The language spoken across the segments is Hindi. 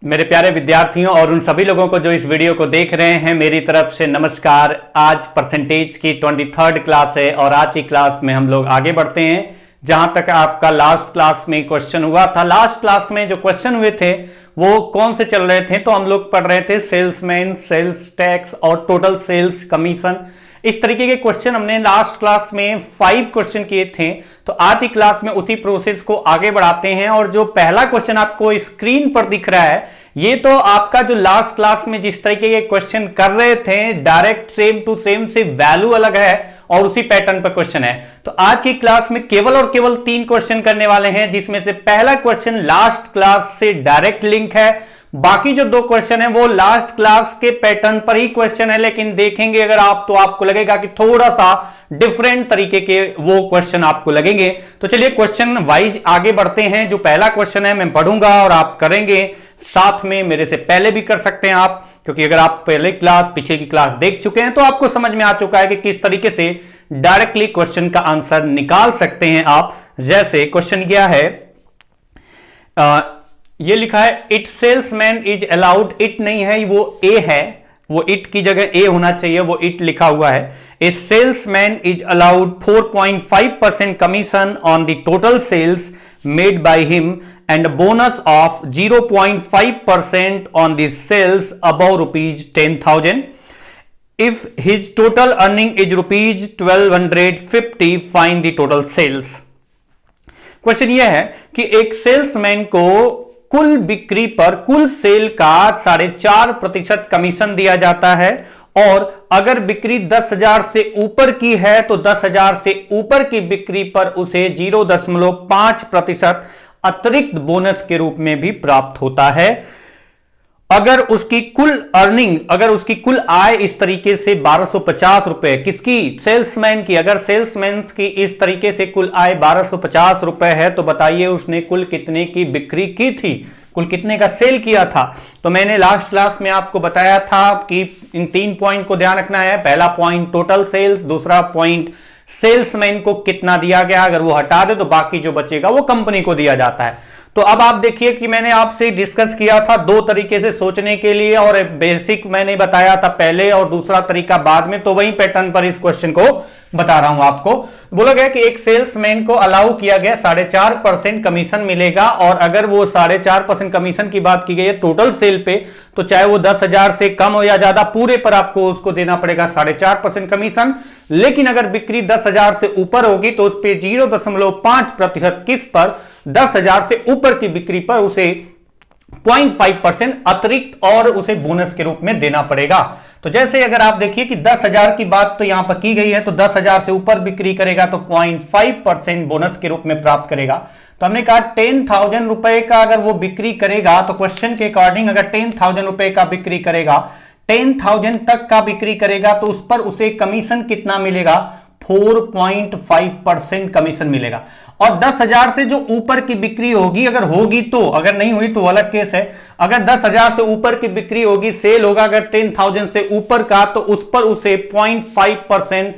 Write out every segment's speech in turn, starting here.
मेरे प्यारे विद्यार्थियों और उन सभी लोगों को जो इस वीडियो को देख रहे हैं, मेरी तरफ से नमस्कार। आज परसेंटेज की 23rd क्लास है और आज की क्लास में हम लोग आगे बढ़ते हैं जहां तक आपका लास्ट क्लास में क्वेश्चन हुआ था। लास्ट क्लास में जो क्वेश्चन हुए थे वो कौन से चल रहे थे, तो हम लोग पढ़ रहे थे सेल्समैन, सेल्स टैक्स और टोटल सेल्स कमीशन। इस तरीके के क्वेश्चन हमने लास्ट क्लास में 5 क्वेश्चन किए थे। तो आज की क्लास में उसी प्रोसेस को आगे बढ़ाते हैं और जो पहला क्वेश्चन आपको स्क्रीन पर दिख रहा है, ये तो आपका जो लास्ट क्लास में जिस तरीके के क्वेश्चन कर रहे थे डायरेक्ट सेम टू सेम से वैल्यू अलग है और उसी पैटर्न पर क्वेश्चन है। तो आज की क्लास में केवल और केवल 3 क्वेश्चन करने वाले हैं, जिसमें से पहला क्वेश्चन लास्ट क्लास से डायरेक्ट लिंक है। बाकी जो 2 क्वेश्चन है वो लास्ट क्लास के पैटर्न पर ही क्वेश्चन है, लेकिन देखेंगे अगर आप तो आपको लगेगा कि थोड़ा सा डिफरेंट तरीके के वो क्वेश्चन आपको लगेंगे। तो चलिए क्वेश्चन वाइज आगे बढ़ते हैं। जो पहला क्वेश्चन है मैं पढ़ूंगा और आप करेंगे, साथ में मेरे से पहले भी कर सकते हैं आप, क्योंकि अगर आप पहले क्लास पीछे की क्लास देख चुके हैं तो आपको समझ में आ चुका है कि किस तरीके से डायरेक्टली क्वेश्चन का आंसर निकाल सकते हैं आप। जैसे क्वेश्चन क्या है, ये लिखा है it salesman is allowed, it नहीं है वो ए है, वो इट की जगह ए होना चाहिए, वो इट लिखा हुआ है। A salesman is allowed 4.5% commission on the total sales made by him and bonus of 0.5% on the sales above ₹10,000 if his total earning is ₹1,250, find the total sales। Question यह है कि एक सेल्समैन को कुल बिक्री पर कुल सेल का 4.5% कमीशन दिया जाता है और अगर बिक्री 10,000 से ऊपर की है तो 10,000 से ऊपर की बिक्री पर उसे 0.5% अतिरिक्त बोनस के रूप में भी प्राप्त होता है। अगर उसकी कुल अर्निंग, अगर उसकी कुल आय इस तरीके से 1,250 रुपए, किसकी? सेल्समैन की। अगर सेल्समैन की इस तरीके से कुल आय 1,250 रुपए है तो बताइए उसने कुल कितने की बिक्री की थी, कुल कितने का सेल किया था। तो मैंने लास्ट क्लास में आपको बताया था कि इन 3 पॉइंट को ध्यान रखना है। पहला पॉइंट टोटल सेल्स, दूसरा पॉइंट सेल्समैन को कितना दिया गया, अगर वो हटा दे तो बाकी जो बचेगा वो कंपनी को दिया जाता है। तो अब आप देखिए कि मैंने आपसे डिस्कस किया था 2 तरीके से सोचने के लिए, और बेसिक मैंने बताया था पहले और दूसरा तरीका बाद में, तो वही पैटर्न पर इस क्वेश्चन को बता रहा हूं आपको। बोला गया कि एक सेल्समैन को अलाउ किया गया 4.5% कमीशन मिलेगा, और अगर वो 4.5% कमीशन की बात की गई है टोटल सेल पे, तो चाहे वो 10,000 से कम हो या ज्यादा, पूरे पर आपको उसको देना पड़ेगा 4.5% कमीशन। लेकिन अगर बिक्री 10,000 से ऊपर होगी तो उस पर 0.5% किस पर, 10,000 से ऊपर की बिक्री पर उसे 0.5% अतिरिक्त और उसे बोनस के रूप में देना पड़ेगा। तो जैसे अगर आप देखिए कि 10,000 की बात तो यहां पर की गई है, तो 10,000 से ऊपर बिक्री करेगा तो 0.5% बोनस के रूप में प्राप्त करेगा। तो हमने कहा 10,000 रुपए का अगर वो बिक्री करेगा, तो क्वेश्चन के अकॉर्डिंग अगर 10,000 रुपए का बिक्री करेगा, 10,000 तक का बिक्री करेगा तो उस पर उसे कमीशन कितना मिलेगा? 4.5% कमीशन मिलेगा। और 10,000 से जो ऊपर की बिक्री होगी, अगर होगी तो, अगर नहीं हुई तो अलग केस है। अगर 10,000 से ऊपर की बिक्री होगी, सेल होगा अगर 10,000 से ऊपर का, तो उस पर उसे 0.5%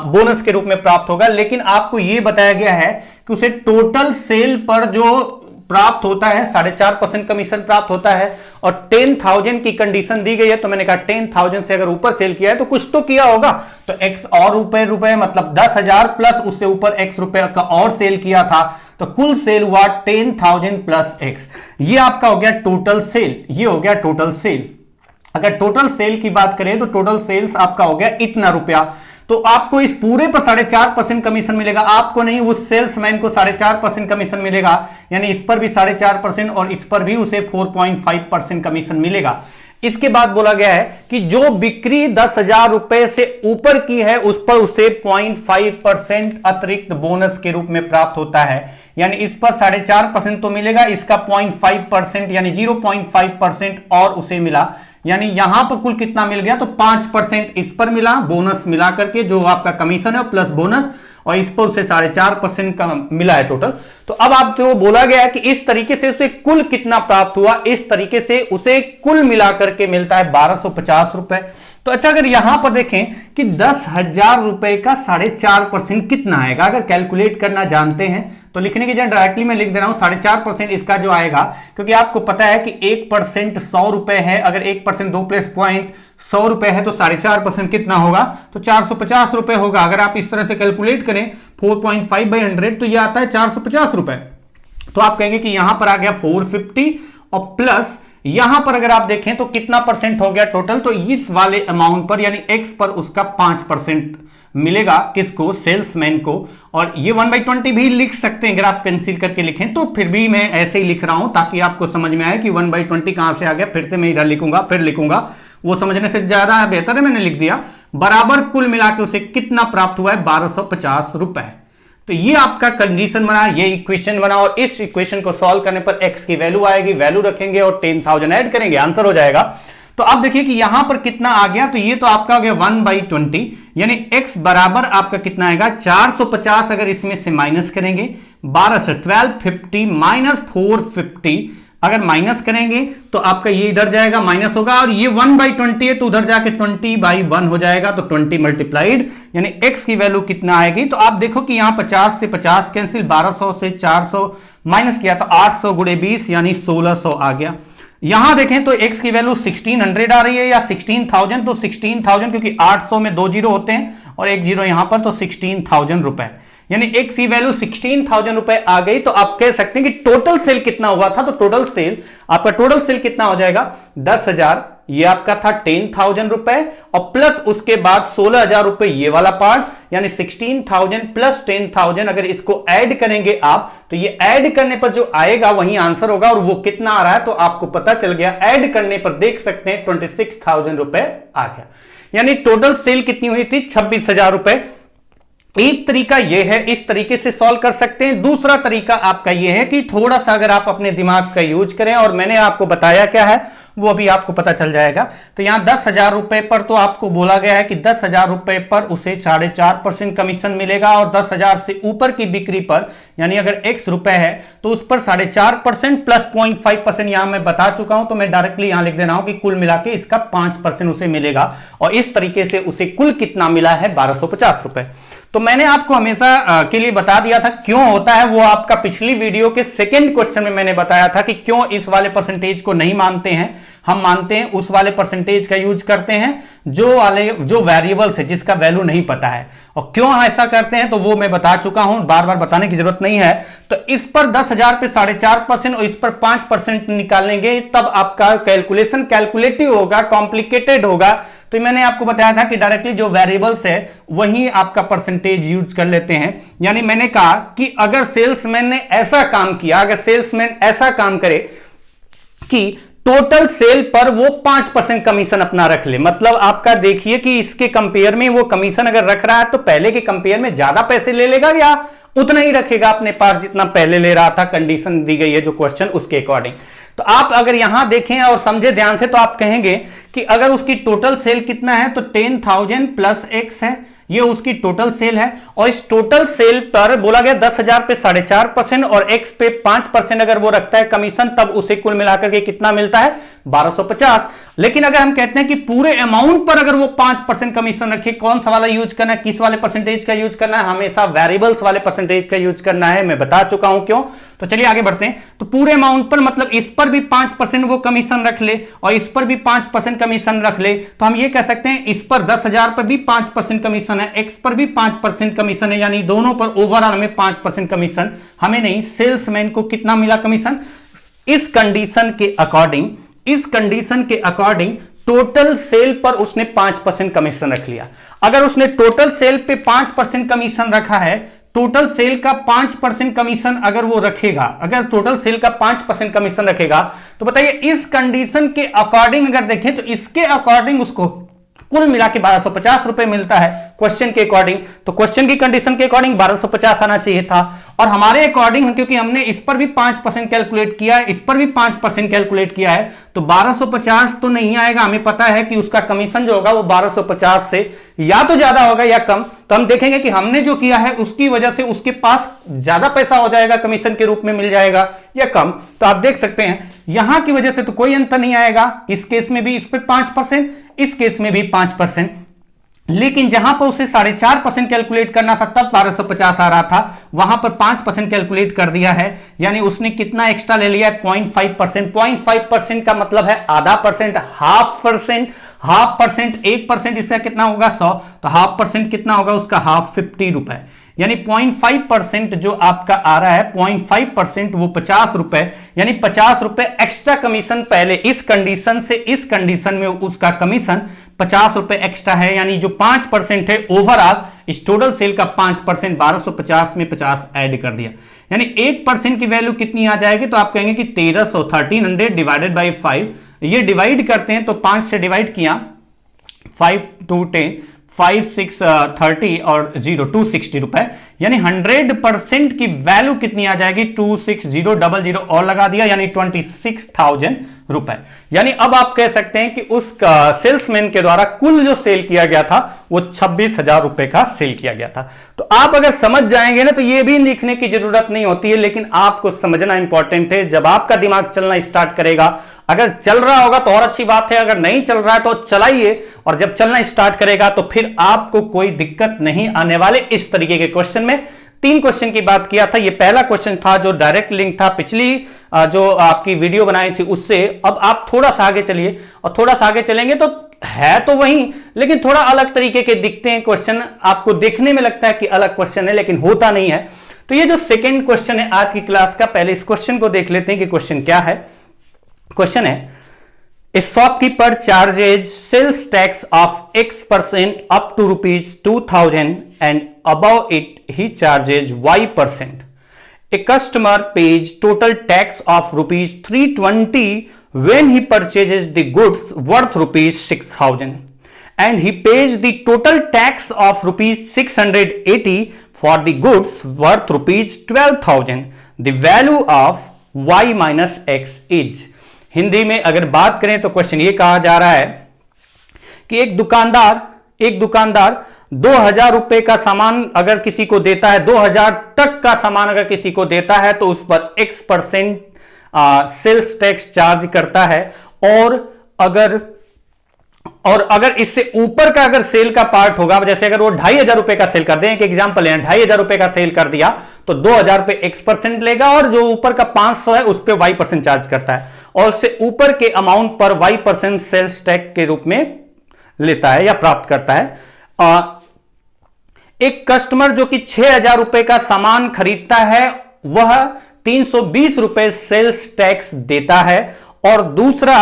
बोनस के रूप में प्राप्त होगा। लेकिन आपको यह बताया गया है कि उसे टोटल सेल पर जो प्राप्त होता है 4.5% कमीशन प्राप्त होता है, और 10,000 की कंडीशन दी गई है। तो मैंने कहा 10,000 से अगर ऊपर सेल किया है तो कुछ तो किया होगा, तो x और रुपए मतलब 10,000 प्लस उससे ऊपर x रुपए का और सेल किया था, तो कुल सेल हुआ 10,000 प्लस x। ये आपका हो गया टोटल सेल, ये हो गया टोटल सेल। अगर टोटल सेल की बात करें तो टोटल सेल्स आपका हो गया इतना रुपया, तो आपको इस पूरे पर 4.5% कमीशन मिलेगा। आपको नहीं, उस सेल्समैन को 4.5% कमीशन मिलेगा, यानी इस पर भी 4.5% और इस पर भी उसे 4.5% कमीशन मिलेगा। इसके बाद बोला गया है कि जो बिक्री 10,000 रुपए से ऊपर की है उस पर उसे 0.5% अतिरिक्त बोनस के रूप में प्राप्त होता है। यानी इस पर 4.5% तो मिलेगा, इसका 0.5% यानी 0.5% और उसे मिला, यानी यहां पर कुल कितना मिल गया? तो 5% इस पर मिला, बोनस मिला करके जो आपका कमीशन है प्लस बोनस, और इस पर उसे 4.5% का मिला है टोटल। तो अब आपको बोला गया है कि इस तरीके से उसे कुल कितना प्राप्त हुआ, इस तरीके से उसे कुल मिलाकर के मिलता है 1,250 रुपए। तो अच्छा, अगर यहां पर देखें कि 10,000 रुपए का 4.5% कितना आएगा, अगर कैलकुलेट करना जानते हैं तो लिखने की जगह डायरेक्टली मैं लिख दे रहा हूं 4.5% इसका जो आएगा, क्योंकि आपको पता है कि 1% 100 रुपए है, अगर 1% 2 प्लस पॉइंट 100 रुपए है तो 4.5% कितना होगा, तो 450 रुपए होगा। अगर आप इस तरह से कैलकुलेट करें 4.5/100 तो यह आता है 450 रुपए। तो आप कहेंगे कि यहां पर आ गया 450 और प्लस यहां पर अगर आप देखें तो कितना परसेंट हो गया टोटल, तो इस वाले अमाउंट पर यानी एक्स पर उसका 5% मिलेगा, किसको, सेल्समैन को। और ये 1/20 भी लिख सकते हैं, अगर आप कैंसिल करके लिखें तो फिर भी मैं ऐसे ही लिख रहा हूं ताकि आपको समझ में आए कि 1/20 कहां से आ गया। फिर से मैं इधर लिखूंगा, फिर लिखूंगा, वो समझने से ज्यादा बेहतर है, मैंने लिख दिया। बराबर कुल मिला के उसे कितना प्राप्त हुआ है, 1250 रुपए। तो ये आपका कंडीशन बना, ये इक्वेशन बना, और इस इक्वेशन को सॉल्व करने पर x की वैल्यू आएगी, वैल्यू रखेंगे और 10,000 ऐड करेंगे, आंसर हो जाएगा। तो अब देखिए कि यहां पर कितना आ गया, तो ये तो आपका हो गया 1/20, यानी x बराबर आपका कितना आएगा 450। अगर इसमें से माइनस करेंगे 12 से 1250 माइनस 450, अगर माइनस करेंगे तो आपका ये इधर जाएगा, माइनस होगा, और ये 1/20 है तो उधर जाके 20/1 हो जाएगा, तो 20 मल्टीप्लाइड, यानी x की वैल्यू कितना आएगी। तो आप देखो कि यहां 50 से 50 कैंसिल, 1200 से 400 माइनस किया तो 800 गुणे 20 यानी 1600 आ गया। यहां देखें तो x की वैल्यू 1600 आ रही है या 16,000, तो 16,000 क्योंकि 800 में 2 जीरो होते हैं और एक जीरो यहां पर, तो 16,000 रुपए, यानी x की वैल्यू 16,000 रुपए आ गई। तो आप कह सकते हैं कि टोटल सेल कितना हुआ था, तो टोटल सेल आपका टोटल सेल कितना हो जाएगा 10,000, ये आपका था 10,000 रुपए, और प्लस उसके बाद 16,000 रुपए ये वाला पार्ट, यानी 16,000 प्लस 10,000। अगर इसको ऐड करेंगे आप तो ये ऐड करने पर जो आएगा वही आंसर होगा, और वो कितना आ रहा है तो आपको पता चल गया, ऐड करने पर देख सकते हैं 26,000 रुपए आ गया, यानी टोटल सेल कितनी हुई थी 26,000 रुपए। एक तरीका यह है, इस तरीके से सॉल्व कर सकते हैं। दूसरा तरीका आपका यह है कि थोड़ा सा अगर आप अपने दिमाग का यूज करें, और मैंने आपको बताया क्या है वो अभी आपको पता चल जाएगा। तो यहां 10,000 रुपए पर तो आपको बोला गया है कि 10,000 रुपए पर उसे 4.5% कमीशन मिलेगा, और 10,000 से ऊपर की बिक्री पर यानी अगर x रुपए है तो उस पर 4.5% प्लस 0.5% यहां मैं बता चुका हूं, तो मैं डायरेक्टली यहां लिख दे रहा हूं कि कुल मिला के इसका 5% उसे मिलेगा, और इस तरीके से उसे कुल कितना मिला है 1250 रुपए। तो मैंने आपको हमेशा के लिए बता दिया था क्यों होता है, वो आपका पिछली वीडियो के सेकंड क्वेश्चन में मैंने बताया था कि क्यों इस वाले परसेंटेज को नहीं मानते हैं, हम मानते हैं उस वाले परसेंटेज का यूज करते हैं जो वेरिएबल्स है जिसका वैल्यू नहीं पता है। और क्यों ऐसा करते हैं तो वो मैं बता चुका हूं, बार बार बताने की जरूरत नहीं है। तो इस पर 10,000 पे 4.5% और इस पर 5% निकालेंगे, तब आपका कैलकुलेशन कैलकुलेटिव होगा, कॉम्प्लिकेटेड होगा। तो मैंने आपको बताया था कि डायरेक्टली जो वेरिएबल्स है वही आपका परसेंटेज यूज कर लेते हैं। यानी मैंने कहा कि अगर सेल्समैन ने ऐसा काम किया, अगर सेल्समैन ऐसा काम करे कि टोटल सेल पर वो 5% कमीशन अपना रख ले, मतलब आपका देखिए कि इसके कंपेयर में वो कमीशन अगर रख रहा है तो पहले के कंपेयर में ज्यादा पैसे ले लेगा या उतना ही रखेगा अपने पास जितना पहले ले रहा था, कंडीशन दी गई है जो क्वेश्चन उसके अकॉर्डिंग। तो आप अगर यहां देखें और समझे ध्यान से तो आप कहेंगे कि अगर उसकी टोटल सेल कितना है तो 10,000 प्लस x है, ये उसकी टोटल सेल है, और इस टोटल सेल पर बोला गया 10,000 पे 4.5% और x पे 5% अगर वो रखता है कमीशन, तब उसे कुल मिलाकर के कितना मिलता है 1250। लेकिन अगर हम कहते हैं कि पूरे अमाउंट पर अगर वो 5% कमीशन रखे, कौन सा वाला यूज करना है, किस वाले परसेंटेज का यूज करना है, हमेशा वेरिएबल्स वाले परसेंटेज का यूज करना है, मैं बता चुका हूं क्यों। तो चलिए आगे बढ़ते हैं। तो पूरे अमाउंट पर मतलब इस पर भी 5% वो कमीशन रख ले और इस पर भी 5% कमीशन रख ले, तो हम ये कह सकते हैं इस पर 10,000 पर भी 5% कमीशन है, एक्स पर भी 5% कमीशन है, यानी दोनों पर ओवरऑल हमें 5% कमीशन, हमें नहीं सेल्समैन को कितना मिला कमीशन। इस कंडीशन के अकॉर्डिंग टोटल सेल पर उसने 5% कमीशन रख लिया। अगर उसने टोटल सेल पे 5% कमीशन रखा है, टोटल सेल का 5% कमीशन अगर वो रखेगा, अगर टोटल सेल का 5% कमीशन रखेगा, तो बताइए इस कंडीशन के अकॉर्डिंग अगर देखें तो इसके अकॉर्डिंग उसको कुल मिला के 1250 रुपए मिलता है क्वेश्चन के अकॉर्डिंग। तो क्वेश्चन की कंडीशन के अकॉर्डिंग 1250 आना चाहिए था, और हमारे अकॉर्डिंग क्योंकि हमने इस पर भी 5% कैलकुलेट किया है, इस पर भी 5% कैलकुलेट किया है, तो 1250 तो नहीं आएगा। हमें पता है कि उसका कमीशन जो होगा वो 1250 से या तो ज्यादा होगा या कम। तो हम देखेंगे कि हमने जो किया है उसकी वजह से उसके पास ज्यादा पैसा हो जाएगा, कमीशन के रूप में मिल जाएगा, या कम, तो आप देख सकते हैं यहां की वजह से तो कोई अंतर नहीं आएगा। इस केस में भी इस पे 5%, इस केस में भी 5%, लेकिन जहां पर उसे 4.5% कैलकुलेट करना था तब 1250 आ रहा था, वहां पर 5% कैलकुलेट कर दिया है, यानी उसने कितना एक्स्ट्रा ले लिया है 0.5%। 0.5% का मतलब है आधा percent, half percent. Half percent 1% इसका कितना होगा 100, तो हाफ परसेंट कितना होगा उसका हाफ 50 रुपए, यानी 0.5% जो आपका आ रहा है 0.5% वो 50 रुपए, यानी 50 रुपए एक्स्ट्रा कमीशन पहले इस कंडीशन से इस कंडीशन में उसका कमीशन 50 रुपए एक्स्ट्रा है, यानी जो 5% है ओवरऑल इस टोटल सेल का 5% 1250 में 50 ऐड कर दिया, यानी 1% की वैल्यू कितनी आ जाएगी, तो आप कहेंगे कि 1300 डिवाइडेड बाई 5, ये डिवाइड करते हैं तो 5 से डिवाइड किया, 5 2 10, 5 6 30 और 0 260 रुपए, यानी 100% की वैल्यू कितनी आ जाएगी 26000 और लगा दिया, यानी 26,000 रुपए। यानी अब आप कह सकते हैं कि उस सेल्समैन के द्वारा कुल जो सेल किया गया था वो 26,000 रुपए का सेल किया गया था। तो आप अगर समझ जाएंगे ना तो ये भी लिखने की जरूरत नहीं होती है, लेकिन आपको समझना इंपॉर्टेंट है। जब आपका दिमाग चलना स्टार्ट करेगा, अगर चल रहा होगा तो और अच्छी बात है, अगर नहीं चल रहा है तो चलाइए, और जब चलना स्टार्ट करेगा तो फिर आपको कोई दिक्कत नहीं आने वाले। इस तरीके के क्वेश्चन में 3 क्वेश्चन की बात किया था, ये पहला क्वेश्चन था जो डायरेक्ट लिंक था पिछली जो आपकी वीडियो बनाई थी उससे। अब आप थोड़ा सा आगे चलिए, और थोड़ा सा आगे चलेंगे तो है तो वही, लेकिन थोड़ा अलग तरीके के दिखते हैं क्वेश्चन, आपको देखने में लगता है कि अलग क्वेश्चन है लेकिन होता नहीं है। तो ये जो सेकेंड क्वेश्चन है आज की क्लास का, पहले इस क्वेश्चन को देख लेते हैं कि क्वेश्चन क्या है। क्वेश्चन है A shopkeeper charges sales tax of X% up to ₹2,000 and above it he charges Y%. A customer pays total tax of ₹320 when he purchases the goods worth ₹6,000 and he pays the total tax of ₹680 for the goods worth ₹12,000. The value of Y minus X is। Hindi में अगर बात करें तो क्वेश्चन ये कहा जा रहा है कि एक दुकानदार 2,000 रुपए का सामान अगर किसी को देता है, 2,000 तक का सामान अगर किसी को देता है तो उस पर X% सेल्स टैक्स चार्ज करता है, और अगर इससे ऊपर का अगर सेल का पार्ट होगा, जैसे अगर वो 2,500 रुपए का सेल कर दें, एक एग्जांपल लें 2,500 रुपए का सेल कर दिया तो 2,000 पे X% लेगा, और जो ऊपर का 500 है उस पर Y% चार्ज करता है, और उससे ऊपर के अमाउंट पर Y% सेल्स टैक्स के रूप में लेता है या प्राप्त करता है। एक कस्टमर जो कि 6,000 रुपए का सामान खरीदता है वह 320 रुपए सेल्स टैक्स देता है, और दूसरा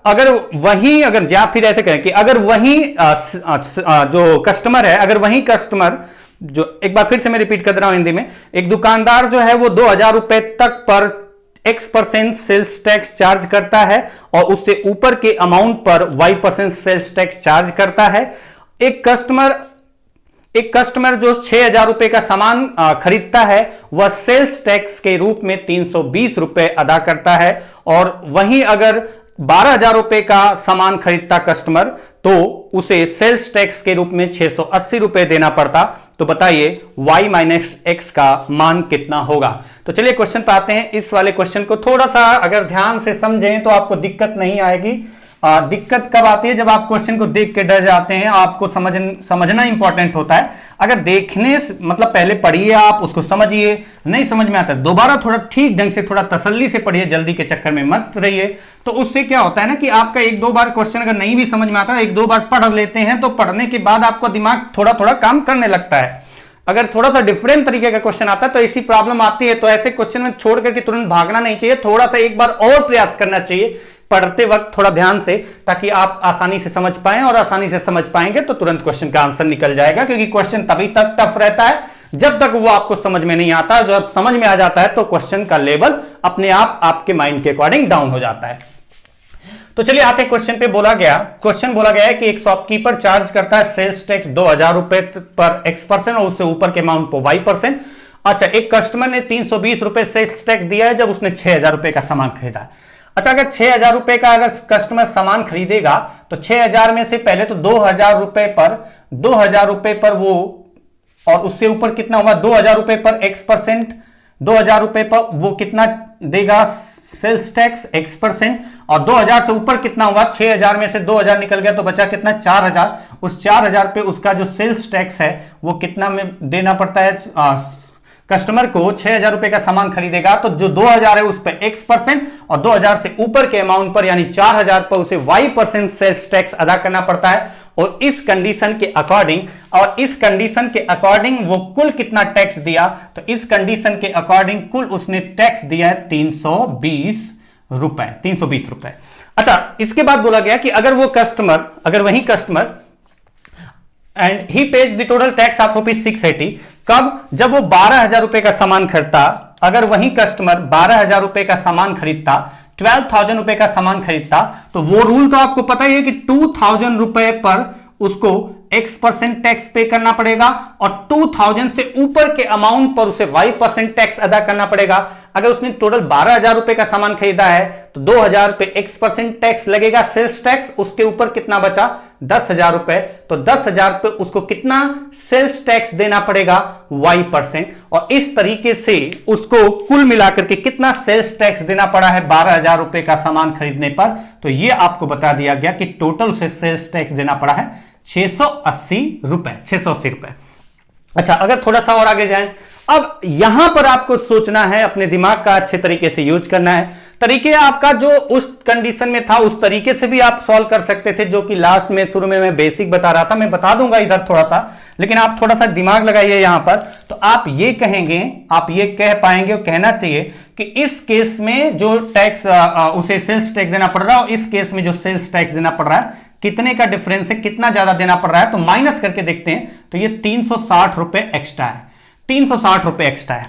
अगर या फिर ऐसे कहें कि अगर वही जो कस्टमर है, अगर वही कस्टमर जो, एक बार फिर से मैं रिपीट कर दे रहा हूं हिंदी में, एक दुकानदार जो है वो 2,000 रुपए तक पर X% सेल्स टैक्स चार्ज करता है और उससे ऊपर के अमाउंट पर Y% सेल्स टैक्स चार्ज करता है। एक कस्टमर जो 6,000 रुपए का सामान खरीदता है वह सेल्स टैक्स के रूप में 320 रुपए अदा करता है, और वहीं अगर 12,000 रुपए का सामान खरीदता कस्टमर तो उसे सेल्स टैक्स के रूप में 680 रुपए देना पड़ता। तो बताइए y माइनस एक्स का मान कितना होगा। तो चलिए क्वेश्चन पे आते हैं। इस वाले क्वेश्चन को थोड़ा सा अगर ध्यान से समझें तो आपको दिक्कत नहीं आएगी। दिक्कत कब आती है? जब आप क्वेश्चन को देख के डर जाते हैं। आपको समझना इंपॉर्टेंट होता है। अगर देखने मतलब पहले पढ़िए, आप उसको समझिए, नहीं समझ में आता है दोबारा थोड़ा ठीक ढंग से थोड़ा तसल्ली से पढ़िए, जल्दी के चक्कर में मत रहिए। तो उससे क्या होता है ना कि आपका एक दो बार क्वेश्चन अगर नहीं भी समझ में आता, एक दो बार पढ़ लेते हैं तो पढ़ने के बाद आपका दिमाग थोड़ा थोड़ा काम करने लगता है। अगर थोड़ा सा डिफरेंट तरीके का क्वेश्चन आता है तो ऐसी प्रॉब्लम आती है, तो ऐसे क्वेश्चन में छोड़ करके तुरंत भागना नहीं चाहिए, थोड़ा सा एक बार और प्रयास करना चाहिए पढ़ते वक्त थोड़ा ध्यान से, ताकि आप आसानी से समझ पाएं, और आसानी से समझ पाएंगे तो तुरंत क्वेश्चन का आंसर निकल जाएगा। क्योंकि क्वेश्चन तभी तक टफ रहता है जब तक वो आपको समझ में नहीं आता। जब समझ में आ जाता है तो क्वेश्चन का लेवल अपने आप आपके माइंड के अकॉर्डिंग डाउन हो जाता है। तो चलिए आते क्वेश्चन पे। क्वेश्चन बोला गया है कि एक शॉपकीपर चार्ज करता है सेल्स टैक्स 2,000 रुपए पर X% और उससे ऊपर के अमाउंट पर Y%। अच्छा, एक कस्टमर ने 320 रुपए सेल्स टैक्स दिया है जब उसने 6,000 रुपए का सामान खरीदा। अच्छा, अगर 6,000 रुपए का अगर कस्टमर सामान खरीदेगा तो 6,000 में से पहले तो 2,000 रुपए पर वो और उससे ऊपर कितना हुआ 2000 रुपए पर x%, 2000 रुपए पर वो कितना देगा सेल्स टैक्स x%, और 2000 से ऊपर कितना हुआ 6000 में से 2000 निकल गया तो बचा कितना 4000। उस 4000 पे उसका जो सेल्स टैक्स है वो कितना में देना पड़ता है कस्टमर को। 6000 रुपए का सामान खरीदेगा तो जो 2000 है उस पर x% और 2000 से ऊपर के अमाउंट पर यानी 4000 पर उसे y% सेल्स टैक्स अदा करना पड़ता है। और इस कंडीशन के अकॉर्डिंग वो कुल कितना टैक्स दिया, तो इस कंडीशन के अकॉर्डिंग कुल उसने टैक्स दिया है 320 रुपए। अच्छा, इसके बाद बोला गया कि अगर वही customer and he page the total tax of ₹680, कब? जब वो 12000 रुपए का सामान खरीदता। अगर वही कस्टमर 12000 रुपए का सामान खरीदता, 12000 रुपए का सामान खरीदता, तो वो रूल तो आपको पता ही है कि 2000 रुपए पर उसको x% टैक्स पे करना पड़ेगा और 2000 से ऊपर के अमाउंट पर उसे y% टैक्स अदा करना पड़ेगा। अगर उसने टोटल 12000 रुपए का सामान खरीदा है तो 2000 पे x% टैक्स लगेगा सेल्स टैक्स, उसके ऊपर कितना बचा 10000 रुपए, तो 10000 पे उसको कितना सेल्स टैक्स देना पड़ेगा y%। और इस तरीके से उसको कुल मिलाकर के कितना सेल्स टैक्स देना पड़ा है 12000 रुपए का सामान खरीदने पर, तो ये आपको बता दिया गया कि टोटल उसे सेल्स टैक्स देना पड़ा है 680 रुपए। अच्छा, अगर थोड़ा सा और आगे जाएं, अब यहां पर आपको सोचना है, अपने दिमाग का अच्छे तरीके से यूज करना है। तरीके आपका जो उस कंडीशन में था उस तरीके से भी आप सॉल्व कर सकते थे, जो कि लास्ट में शुरू में मैं बेसिक बता रहा था, मैं बता दूंगा इधर थोड़ा सा, लेकिन आप थोड़ा सा दिमाग लगाइए यहां पर। तो आप ये कह पाएंगे और कहना चाहिए कि इस केस में जो टैक्स उसे सेल्स टैक्स देना पड़ रहा है और इस केस में जो सेल्स टैक्स देना पड़ रहा है कितने का डिफरेंस है, कितना ज्यादा देना पड़ रहा है, तो माइनस करके देखते हैं। तो ये 360 रुपए एक्स्ट्रा है, 360 रुपए एक्स्ट्रा है,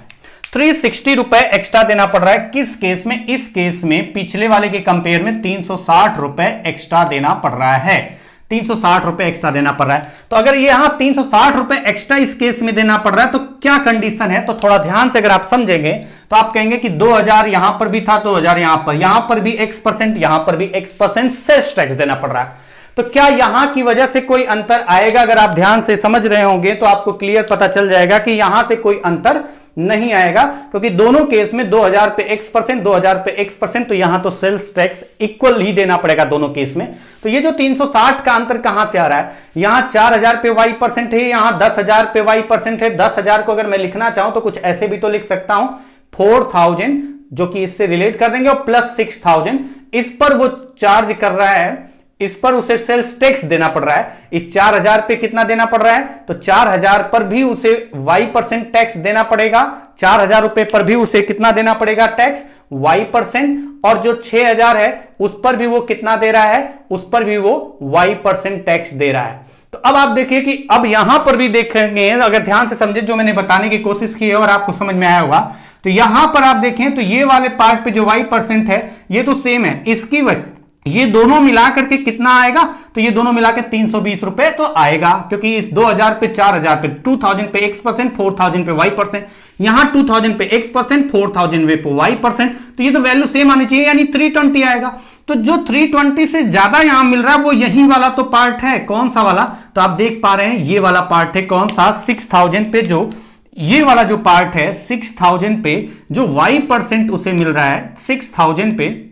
360 रुपए एक्स्ट्रा देना पड़ रहा है। किस केस में? इस केस में पिछले वाले के कंपेयर में 360 रुपए एक्स्ट्रा देना पड़ रहा है, 360 रुपए एक्स्ट्रा देना पड़ रहा है। तो अगर ये यहां 360 रुपए एक्स्ट्रा इस केस में देना पड़ रहा है तो क्या कंडीशन है, तो थोड़ा ध्यान से अगर आप समझेंगे तो आप कहेंगे कि 2000 यहां पर भी था, 2000 यहां पर भी x%, यहां पर भी x% सेल्स टैक्स देना पड़ रहा है। तो क्या यहां की वजह से कोई अंतर आएगा? अगर आप ध्यान से समझ रहे होंगे तो आपको क्लियर पता चल जाएगा कि यहां से कोई अंतर नहीं आएगा, क्योंकि दोनों केस में 2000 पे x%, 2000 पे x%, तो यहां तो सेल्स टैक्स इक्वल ही देना पड़ेगा दोनों केस में। तो ये जो 360 का अंतर कहां से आ रहा है? यहां 4000 पे y% है, यहां 10000 पे y% है। 10000 को अगर मैं लिखना चाहूं तो कुछ ऐसे भी तो लिख सकता हूं, 4000 जो कि इससे रिलेट कर देंगे और प्लस 6000 इस पर वो चार्ज कर रहा है, इस पर उसे सेल्स टैक्स देना पड़ रहा है। इस 4000 पे कितना देना पड़ रहा है? तो 4000 पर भी उसे y% टैक्स देना पड़ेगा, 4000 रुपए पर भी उसे कितना देना पड़ेगा टैक्स y%, और जो 6000 है उस पर भी वो कितना दे रहा है, उस पर भी वो y% टैक्स दे रहा है। तो अब आप देखिए कि अब यहां पर भी देखेंगे, अगर ध्यान से समझे जो मैंने बताने की कोशिश की है और आपको समझ में आया होगा, तो यहां पर आप देखें तो ये वाले पार्ट पे जो y% है ये तो सेम है, इसकी वजह ये दोनों मिला करके कितना आएगा, तो ये दोनों मिला के 320 रुपए तो आएगा, क्योंकि इस 2000 पे 4000 पे 2000 पे x%, 4000 पे y%, यहां 2000 पे x%, 4000 पे y%, तो ये तो वैल्यू सेम आनी चाहिए, यानी 320 आएगा। तो जो 320 से ज्यादा यहां मिल रहा है वो यही वाला तो पार्ट है। कौन सा वाला? तो आप देख पा रहे हैं ये वाला पार्ट है, कौन सा? 6000 पे जो ये वाला जो पार्ट है 6000 पे जो y% उसे मिल रहा है, 6000 पे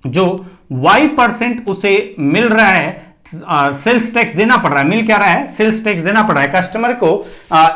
जो y% उसे मिल रहा है, सेल्स टैक्स देना पड़ रहा है। मिल क्या रहा है? सेल्स टैक्स देना पड़ रहा है कस्टमर को।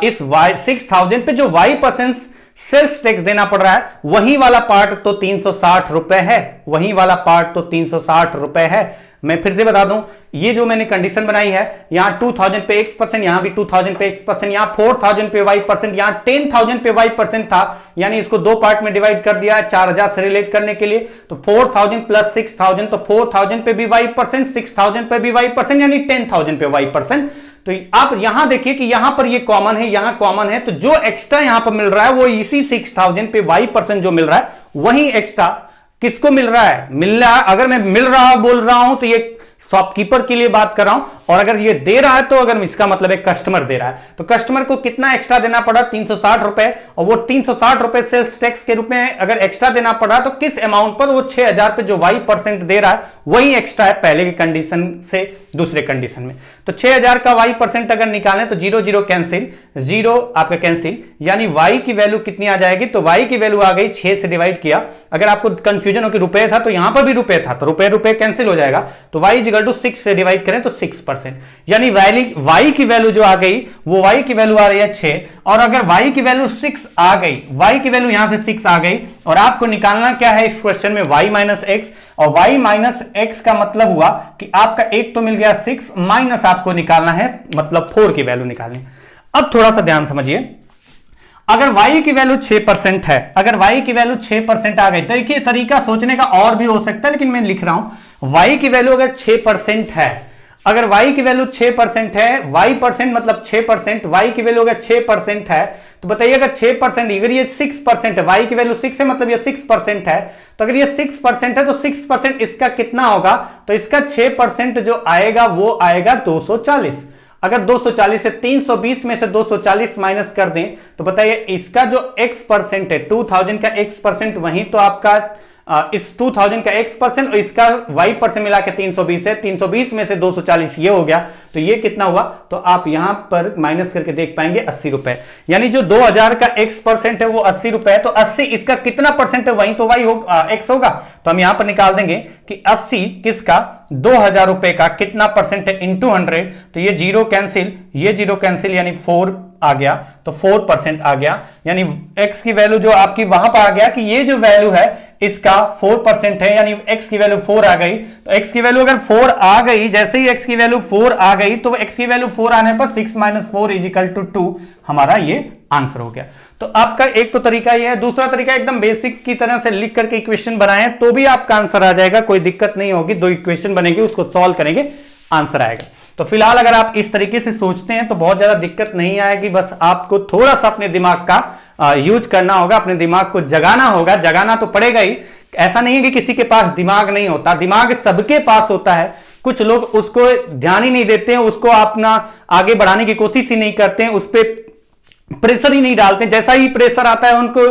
इस 6000 पे जो y% सेल्स टैक्स देना पड़ रहा है, वही वाला पार्ट तो 360 रुपए है, वही वाला पार्ट तो 360 रुपए है। मैं फिर से बता दूं, ये जो मैंने कंडीशन बनाई है, यहां 2000 पे x%, यहां भी 2000 पे x%, यहां 4000 पे y%, यहां 10000 पे y% था, यानी इसको दो पार्ट में डिवाइड कर दिया है 4000 से रिलेट करने के लिए। तो 4000 प्लस 6000, तो 4000 पे भी y%, 6000 पे भी y%, यानी 10000 पे y%। तो आप यहां देखिए कि यहां पर ये कॉमन है, यहां कॉमन है, तो जो एक्स्ट्रा यहां पर मिल रहा है वो इसी 6000 पे y% जो मिल रहा है वही एक्स्ट्रा किसको मिल रहा है? मिल रहा है, अगर मैं मिल रहा बोल रहा हूं तो ये शॉपकीपर के लिए बात कर रहा हूं, और अगर ये दे रहा है तो अगर इसका मतलब है कस्टमर दे रहा है, तो कस्टमर को कितना एक्स्ट्रा देना पड़ा, 360 रुपए, और वो 360 रुपए सेल्स टैक्स के रूप में अगर एक्स्ट्रा देना पड़ा तो किस अमाउंट पर, वो 6000 पे जो y% दे रहा है वही एक्स्ट्रा है पहले की कंडीशन से दूसरे कंडीशन में। तो 6000 का y% अगर निकालें तो 0 0 कैंसिल, 0 आपका कैंसिल, यानी y की वैल्यू कितनी आ जाएगी, तो y की वैल्यू आ गई 6 से डिवाइड किया। अगर आपको कंफ्यूजन हो कि रुपए था तो यहां पर भी रुपए था, तो रुपए रुपए कैंसिल हो जाएगा, तो y इक्वल टू 6 से डिवाइड करें तो 6%, यानी y की वैल्यू जो आ गई वो y की वैल्यू आ रही है 6, और अगर y की वैल्यू 6 आ गई, y की वैल्यू यहां से 6 आ गई, और आपको निकालना क्या है इस क्वेश्चन में y माइनस एक्स, और y माइनस एक्स का मतलब हुआ कि आपका एक तो मिल गया 6 माइनस आपको निकालना है मतलब 4 की वैल्यू निकालनी। अब थोड़ा सा ध्यान समझिए, अगर y की वैल्यू 6% है, अगर y की वैल्यू 6% आ गई, देखिए तरीका सोचने का और भी हो सकता है लेकिन मैं लिख रहा हूं, y की वैल्यू अगर 6% है, अगर y की वैल्यू 6% है, y% मतलब 6%, y की वैल्यू अगर 6% है, तो बताइए अगर 6%, अगर ये 6% है, y की वैल्यू 6 है मतलब ये 6% है, तो अगर ये 6% है तो 6% इसका कितना होगा, तो इसका 6% जो आएगा वो आएगा 240। अगर 240 से 320 में से 240 माइनस कर दें तो बताइए इसका जो x% है, 2000 का x% वहीं तो आपका इस 2000 का x% और इसका y% मिला के 320 है, 320 में से 240 ये हो गया, तो ये कितना हुआ, तो आप यहां पर माइनस करके देख पाएंगे 80 रुपए, यानी जो 2000 का x% है वो 80 रुपए है, तो 80 इसका कितना परसेंट है, वहीं तो y होगा, x होगा, तो हम यहां पर निकाल देंगे कि 80 किसका, 2000 रुपए का कितना परसेंट है इंटू 100, तो ये जीरो कैंसिल, ये जीरो कैंसिल, यानी 4 आ गया, तो 4% आ गया, यानी x की वैल्यू जो आपकी वहां पर आ गया कि ये जो वैल्यू है इसका 4% है, यानी x की वैल्यू 4 आ गई, तो x की वैल्यू अगर 4 आ गई, जैसे ही x की वैल्यू 4 आ गई तो x की वैल्यू 4 आने पर 6 माइनस 4 इज इक्वल टू 2 हमारा ये आंसर हो गया। तो आपका एक तो तरीका ये है, दूसरा तरीका एकदम बेसिक की तरह से लिख करके इक्वेशन बनाएं तो भी आपका आंसर आ जाएगा, कोई दिक्कत नहीं होगी, 2 इक्वेशन बनेगी उसको सॉल्व करेंगे आंसर आएगा। तो फिलहाल अगर आप इस तरीके से सोचते हैं तो बहुत ज्यादा दिक्कत नहीं आएगी, बस आपको थोड़ा सा अपने दिमाग का यूज करना होगा, अपने दिमाग को जगाना होगा, जगाना तो पड़ेगा ही, ऐसा नहीं है कि किसी के पास दिमाग नहीं होता, दिमाग सबके पास होता है, कुछ लोग उसको ध्यान ही नहीं देते हैं, उसको अपना आगे बढ़ाने की कोशिश ही नहीं करते हैं, उस पर प्रेशर ही नहीं डालते, जैसा ही प्रेशर आता है उनको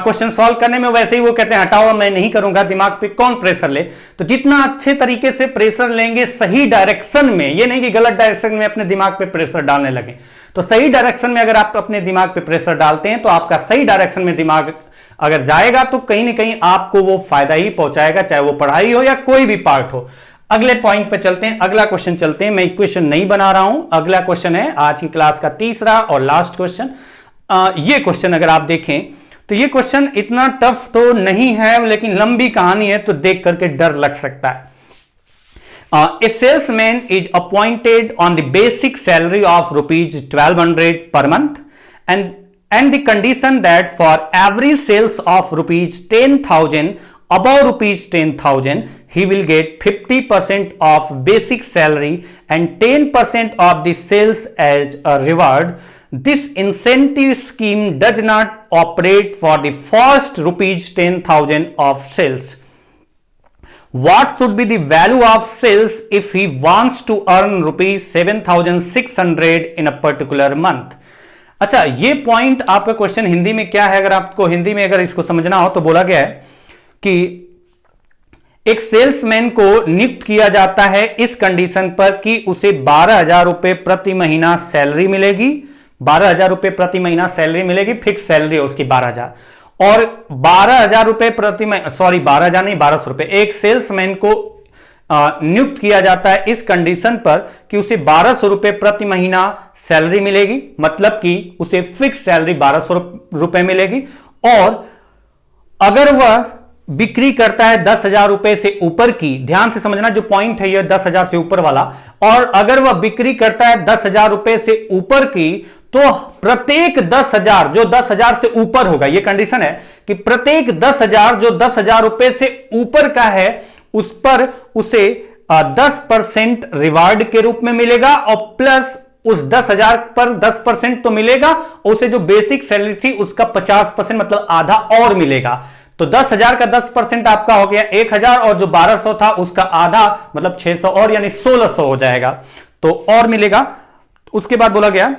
क्वेश्चन सॉल्व करने में वैसे ही वो कहते हैं हटाओ मैं नहीं करूंगा, दिमाग पे कौन प्रेशर ले। तो जितना अच्छे तरीके से प्रेशर लेंगे सही डायरेक्शन में, ये नहीं कि गलत डायरेक्शन में अपने दिमाग पे प्रेशर डालने लगे, तो सही डायरेक्शन में अगर आप अपने दिमाग पे प्रेशर डालते हैं तो आपका सही डायरेक्शन में दिमाग अगर जाएगा तो कहीं ना कहीं आपको वो फायदा ही पहुंचाएगा, चाहे वो पढ़ाई हो या कोई भी पार्ट हो। अगले पॉइंट पे चलते हैं, अगला क्वेश्चन चलते हैं, मैं इक्वेशन नहीं बना रहा हूं, अगला क्वेश्चन है आज की क्लास का तीसरा और लास्ट क्वेश्चन। ये क्वेश्चन अगर आप देखें तो ये क्वेश्चन इतना टफ तो नहीं है लेकिन लंबी कहानी है तो देख करके डर लग सकता है। A salesman is appointed on the basic salary of rupees 1200 per month and the condition that for every sales of rupees 10,000 above rupees 10,000 he will get 50% of basic salary and 10% of the sales as a reward. This incentive scheme does not operate for the first rupees 10,000 of sales. What should be the value of sales if he wants to earn rupees 7,600 in a particular month? अच्छा, ये पॉइंट आपका क्वेश्चन हिंदी में क्या है, अगर आपको हिंदी में अगर इसको समझना हो तो बोला गया है कि एक सेल्समैन को नियुक्त किया जाता है इस कंडीशन पर कि उसे 12,000 रुपए प्रति महीना सैलरी मिलेगी, 12,000 रुपए प्रति महीना सैलरी मिलेगी, फिक्स सैलरी है उसकी 12,000, और 12,000 रुपए प्रति महीना, सॉरी 12,000 नहीं 1,200 रुपए, एक सेल्समैन को नियुक्त किया जाता है इस कंडीशन पर कि उसे 1,200 रुपए प्रति महीना सैलरी मिलेगी, मतलब कि उसे फिक्स सैलरी 1,200 रुपए मिलेगी, और अगर वह बिक्री करता है 10,000 रुपए से ऊपर की, ध्यान से समझना जो पॉइंट है यह 10,000 से ऊपर वाला, और अगर वह बिक्री करता है 10,000 रुपए से ऊपर की तो प्रत्येक 10,000 जो 10,000 से ऊपर होगा, यह कंडीशन है कि प्रत्येक 10,000 जो 10,000 रुपए से ऊपर का है उस पर उसे 10% रिवार्ड के रूप में मिलेगा, और प्लस उस 10,000 पर 10% तो मिलेगा, उसे जो बेसिक सैलरी थी उसका 50% मतलब आधा और मिलेगा। तो तो 10,000 का 10% आपका हो गया 1,000 और जो 1,200 था उसका आधा मतलब 600 और यानी 1,600 हो जाएगा। तो और मिलेगा। उसके बाद बोला गया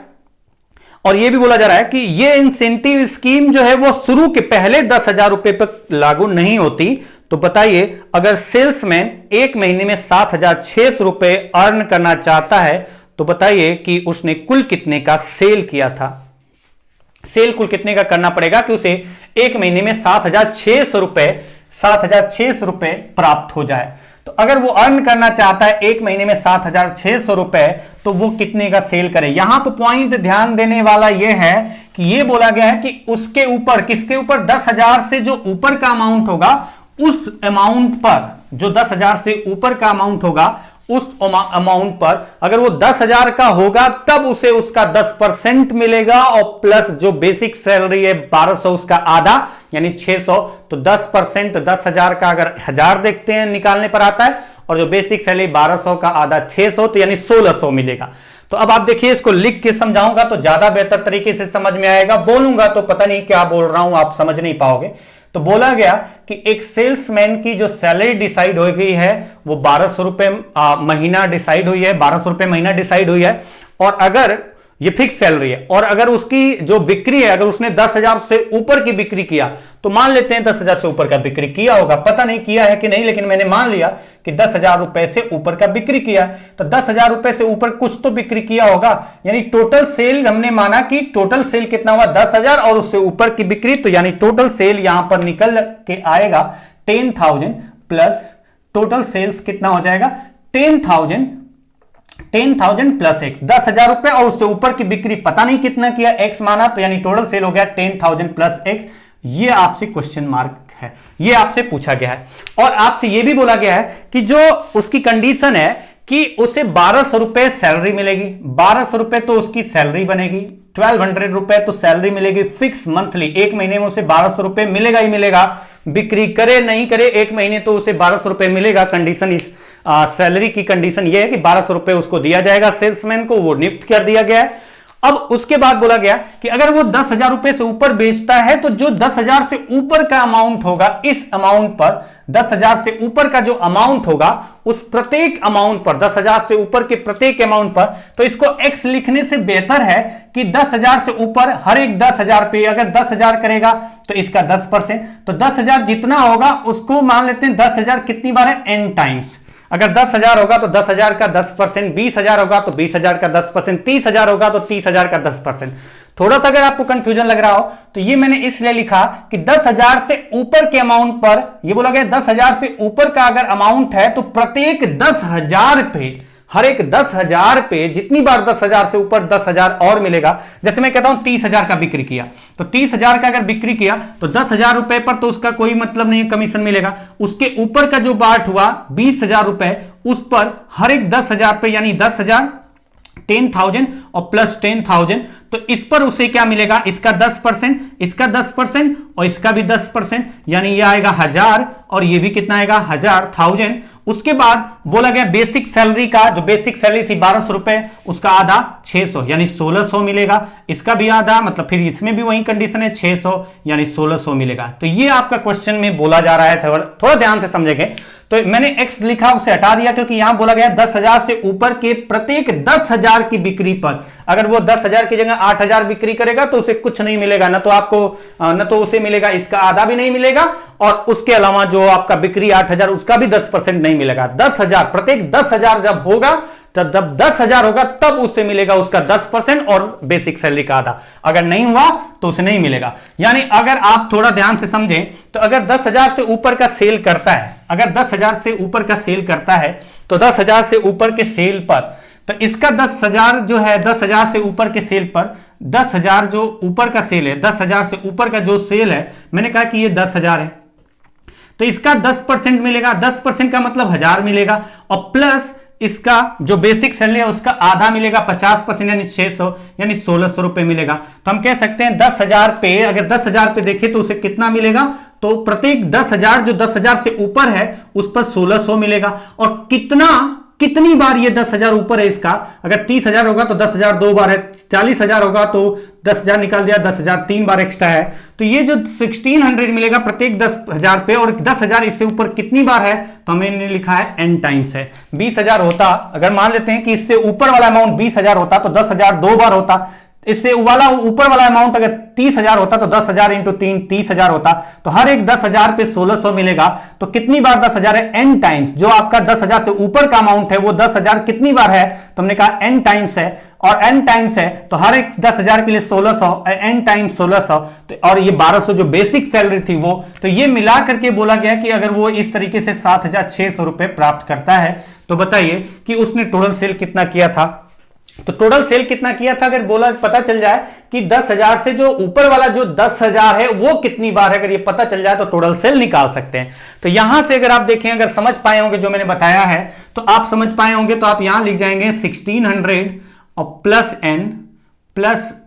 और यह भी बोला जा रहा है कि यह इंसेंटिव स्कीम जो है वो शुरू के पहले 10,000 रुपए पर लागू नहीं होती। तो बताइए अगर सेल्समैन एक महीने में 7,600 रुपए अर्न करना चाहता है तो बताइए कि उसने कुल कितने का सेल किया था। सेल कुल कितने का करना पड़ेगा कि उसे एक महीने में 7,600 रुपए प्राप्त हो जाए। तो अगर वो अर्न करना चाहता है एक महीने में 7,600 रुपए तो वो कितने का सेल करे। यहां पर पॉइंट ध्यान देने वाला यह है कि यह बोला गया है कि उसके ऊपर किसके ऊपर 10,000 से जो ऊपर का अमाउंट होगा उस अमाउंट पर, जो 10,000 से ऊपर का अमाउंट होगा उस अमाउंट पर अगर वो 10,000 का होगा तब उसे उसका 10% मिलेगा और प्लस जो बेसिक सैलरी है 1,200 उसका आधा यानी 600। तो 10% 10,000 का अगर 1,000 देखते हैं निकालने पर आता है और जो बेसिक सैलरी 1,200 का आधा 600 तो यानी 1,600 मिलेगा। तो अब आप देखिए इसको लिख के समझाऊंगा तो ज्यादा बेहतर तरीके से समझ में आएगा, बोलूंगा तो पता नहीं क्या बोल रहा हूं आप समझ नहीं पाओगे। तो बोला गया कि एक सेल्समैन की जो सैलरी डिसाइड हो गई है वो 1,200 रुपए महीना डिसाइड हुई है, 1,200 रुपए महीना डिसाइड हुई है और अगर ये फिक्स सैलरी है और अगर उसकी जो बिक्री है अगर उसने 10,000 से ऊपर की बिक्री किया तो मान लेते हैं 10,000 से ऊपर का बिक्री किया होगा, पता नहीं किया है कि नहीं लेकिन मैंने मान लिया कि 10,000 रुपए से ऊपर का बिक्री किया। तो 10,000 रुपए से ऊपर कुछ तो बिक्री किया होगा यानी टोटल सेल हमने माना कि टोटल सेल कितना हुआ 10,000 और उससे ऊपर की बिक्री, तो यानी टोटल सेल यहां पर निकल के आएगा 10,000 प्लस टोटल सेल्स कितना हो जाएगा 10,000 प्लस एक्स, 10,000 रुपए और उससे ऊपर की बिक्री पता नहीं कितना किया एक्स माना तो यानी टोटल सेल हो गया 10,000 प्लस एक्स। ये आपसे क्वेश्चन मार्क है, ये आपसे पूछा गया है और आपसे ये भी बोला गया है कि जो उसकी कंडीशन है कि उसे 1,200 रुपए सैलरी मिलेगी, 1,200 रुपए तो उसकी सैलरी बनेगी, 1,200 रुपए तो सैलरी मिलेगी फिक्स मंथली, एक महीने में उसे 1,200 रुपए मिलेगा ही मिलेगा, बिक्री करे नहीं करे एक महीने तो उसे 1,200 रुपए मिलेगा। कंडीशन इस सैलरी की कंडीशन यह है कि 1,200 रुपए उसको दिया जाएगा सेल्समैन को, वो नियुक्त कर दिया गया है। अब उसके बाद बोला गया कि अगर वो 10,000 रुपए से ऊपर बेचता है तो जो 10,000 से ऊपर का अमाउंट होगा इस अमाउंट पर 10,000 से ऊपर का जो अमाउंट होगा उस प्रत्येक अमाउंट पर 10,000 से ऊपर के प्रत्येक अमाउंट पर, तो इसको x लिखने से बेहतर है कि 10,000 से ऊपर हर एक 10,000 पे अगर 10,000 करेगा तो इसका 10%, तो 10,000 जितना होगा उसको मान लेते हैं 10,000 कितनी बार है n टाइम्स। अगर 10,000 होगा तो 10,000 का 10%, 20,000 होगा तो 20,000 का 10%, 30,000 होगा तो 30,000 का 10%। थोड़ा सा अगर आपको कंफ्यूजन लग रहा हो तो ये मैंने इसलिए लिखा कि 10,000 से ऊपर के अमाउंट पर, ये बोला गया 10,000 से ऊपर का अगर अमाउंट है तो प्रत्येक 10,000 पे, हर एक 10,000 पे जितनी बार 10,000 से ऊपर 10,000 और मिलेगा। जैसे मैं कहता हूं 30,000 का बिक्री किया तो 30,000 का अगर बिक्री किया तो 10,000 रुपए पर तो उसका कोई मतलब नहीं कमीशन मिलेगा। उसके ऊपर का जो बार्ट हुआ 20,000 रुपए उस पर हर एक 10,000 पे यानी 10,000 10,000 और प्लस 10,000 तो इस पर उसे क्या मिलेगा, इसका 10%, इसका 10% और इसका भी 10% यानी ये आएगा 1,000 और ये भी कितना आएगा 1,000। उसके बाद बोला गया बेसिक सैलरी का, जो बेसिक सैलरी थी 1,200 रुपए उसका आधा 600 यानी 1,600 मिलेगा, इसका भी आधा मतलब फिर इसमें भी वही कंडीशन है 600 यानी 1,600 मिलेगा। तो ये आपका क्वेश्चन में बोला जा रहा है, थोड़ा ध्यान से समझेंगे। तो मैंने x लिखा उसे हटा दिया क्योंकि यहां बोला गया 10,000 से ऊपर के प्रत्येक 10,000 की बिक्री पर अगर वो 10,000 की जगह 8,000 बिक्री करेगा तो उसे कुछ नहीं मिलेगा, न तो आपको न तो उसे मिलेगा इसका आधा भी नहीं मिलेगा और उसके अलावा जो आपका बिक्री 8,000 उसका भी 10% नहीं मिलेगा। 10,000 प्रत्येक 10,000 जब होगा तब 10,000 होगा तब उसे मिलेगा उसका 10% और बेसिक सैलरी का आधा, अगर नहीं हुआ तो उसे नहीं मिलेगा। यानी अगर आप थोड़ा ध्यान से समझें तो अगर 10,000 से ऊपर का सेल करता है, अगर 10,000 से ऊपर का सेल करता है तो 10,000 से ऊपर के सेल पर तो इसका 10,000 जो है 10,000 से ऊपर के सेल पर 10,000 जो ऊपर का सेल है 10,000 से ऊपर का जो सेल है मैंने कहा कि ये 10,000 है तो इसका 10% मिलेगा, 10% का मतलब 1,000 मिलेगा और प्लस इसका जो बेसिक सैलरी है उसका आधा मिलेगा 50% यानी 600 यानी 1,600 रुपए मिलेगा। तो हम कह सकते हैं 10,000 पे, अगर 10,000 पे देखें तो उसे कितना मिलेगा, तो प्रत्येक 10,000 जो 10,000 से ऊपर है उस पर 1,600 मिलेगा और कितना कितनी बार ये 10,000 ऊपर है इसका, अगर 30,000 होगा तो 10,000 दो बार है, 40,000 होगा तो 10,000 निकाल दिया, 10,000 तीन बार एक्स्ट्रा है। तो ये जो 1600 मिलेगा प्रत्येक 10,000 पे, और 10,000 इससे ऊपर कितनी बार है, तो हमने लिखा है n टाइम्स है। 20,000 होता, अगर मान लेते हैं कि इससे ऊपर वाला अमाउंट 20,000 होता तो 10,000 दो बार होता, इससे वाला ऊपर वाला अमाउंट अगर 30,000 होता तो 10,000 इंटू 3 30,000 होता, तो हर एक 10,000 पे 1600 मिलेगा। तो कितनी बार 10,000 है, n टाइम्स। जो आपका 10,000 से ऊपर का अमाउंट है वो 10,000 कितनी बार है, तो हमने कहा n टाइम्स है, और n टाइम्स है तो हर एक 10,000 के लिए 1600, n टाइम्स 1600, तो और ये 1200 जो बेसिक सैलरी थी वो, तो ये मिला करके बोला गया कि अगर वो इस तरीके से 7,600 रुपए प्राप्त करता है, तो बताइए कि उसने टोटल सेल कितना किया था। तो टोटल सेल कितना किया था, अगर बोला पता चल जाए कि 10,000 से जो ऊपर वाला जो 10,000 है वो कितनी बार है, अगर ये पता चल जाए तो टोटल सेल निकाल सकते हैं। तो यहां से अगर आप देखें, अगर समझ पाए होंगे जो मैंने बताया है, तो आप समझ पाए होंगे, तो आप यहां लिख जाएंगे 1600 और plus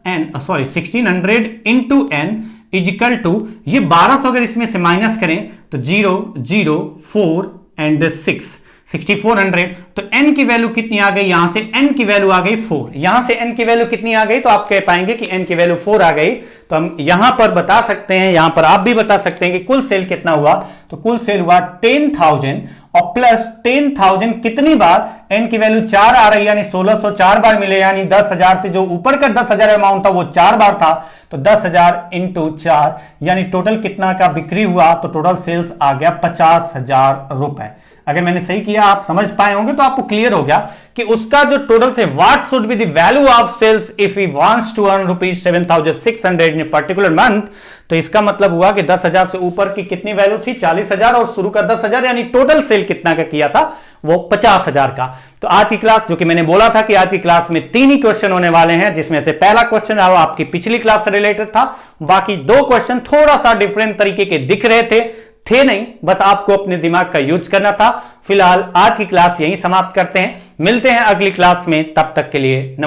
N sorry 1600 into N equal to, ये 1200 अगर इसमें से माइनस करें तो 0 0 4 एंड 6 6400। तो n की वैल्यू कितनी आ गई, यहां से n की वैल्यू आ गई 4, यहां से n की वैल्यू कितनी आ गई, तो आप कह पाएंगे कि n की वैल्यू 4 आ गई। तो हम यहां पर बता सकते हैं, यहां पर आप भी बता सकते हैं कि कुल सेल कितना हुआ, तो कुल सेल हुआ 10,000 और प्लस 10,000 कितनी बार, n की वैल्यू 4 आ रही, यानी 1600 4 बार मिले, यानी 10,000 से जो ऊपर का 10,000 अमाउंट था वो 4 बार था, तो 10,000 इंटू 4, यानी टोटल कितना का बिक्री हुआ, तो टोटल सेल्स आ गया 50,000 रुपए। अगर मैंने सही किया, आप समझ पाए होंगे, तो आपको क्लियर हो गया कि उसका जो टोटल से what should be the value of sales if he wants to earn rupees 7,600 in particular month. तो इसका मतलब हुआ कि 10,000 से ऊपर की कितनी वैल्यू थी, 40,000, और शुरू का 10,000, यानी टोटल सेल कितना का किया था, वो 50,000 का। तो आज की क्लास, जो कि मैंने बोला था कि आज की क्लास में 3 ही क्वेश्चन होने वाले हैं, जिसमें से पहला क्वेश्चन आपकी पिछली क्लास से रिलेटेड था, बाकी 2 क्वेश्चन थोड़ा सा डिफरेंट तरीके के दिख रहे थे नहीं, बस आपको अपने दिमाग का यूज करना था। फिलहाल आज की क्लास यहीं समाप्त करते हैं, मिलते हैं अगली क्लास में, तब तक के लिए नमस्कार।